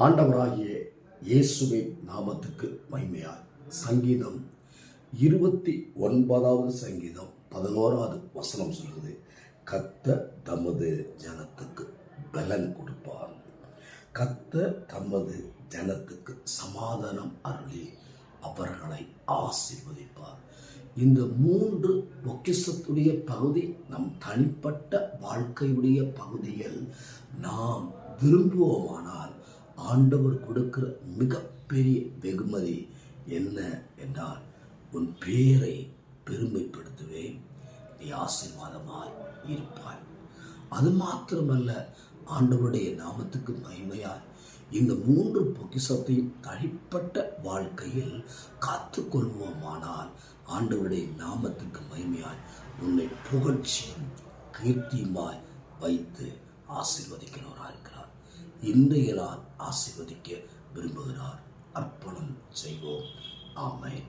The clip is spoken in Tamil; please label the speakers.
Speaker 1: ஆண்டவராகிய இயேசுவின் நாமத்துக்கு மகிமையாய். சங்கீதம் 29வது சங்கீதம் 11வது வசனம் சொல்லுது, கர்த்தர் தமது ஜனத்துக்கு பலன் கொடுப்பார், கர்த்தர் தமது ஜனத்துக்கு சமாதானம் அருளி அவர்களை ஆசீர்வதிப்பார். இந்த 3 பொக்கிஷத்துடைய பகுதி நம் தனிப்பட்ட வாழ்க்கையுடைய பகுதியில் நாம் விரும்புவோமானால் ஆண்டவர் கொடுக்கிற மிகப்பெரிய வெகுமதி என்ன என்றால், உன் பேரை பெருமைப்படுத்துவேன், நீ ஆசீர்வாதமாய் இருப்பாய். அது மாத்திரமல்ல, ஆண்டவருடைய நாமத்துக்கு மகிமையாய் இந்த 3 பொக்கிஷத்தையும் தனிப்பட்ட வாழ்க்கையில் காத்துக்கொள்வோமானால் ஆண்டவருடைய நாமத்துக்கு மகிமையாய் உன்னை புகழ்ச்சியும் கீர்த்தியுமாய் வைத்து ஆசீர்வதிக்கிறவராக இருக்கிறார். இன்றைய நாள் ஆசீர்வதிக்க விரும்புகிறார். அர்ப்பணம் செய்வோம். ஆமென்.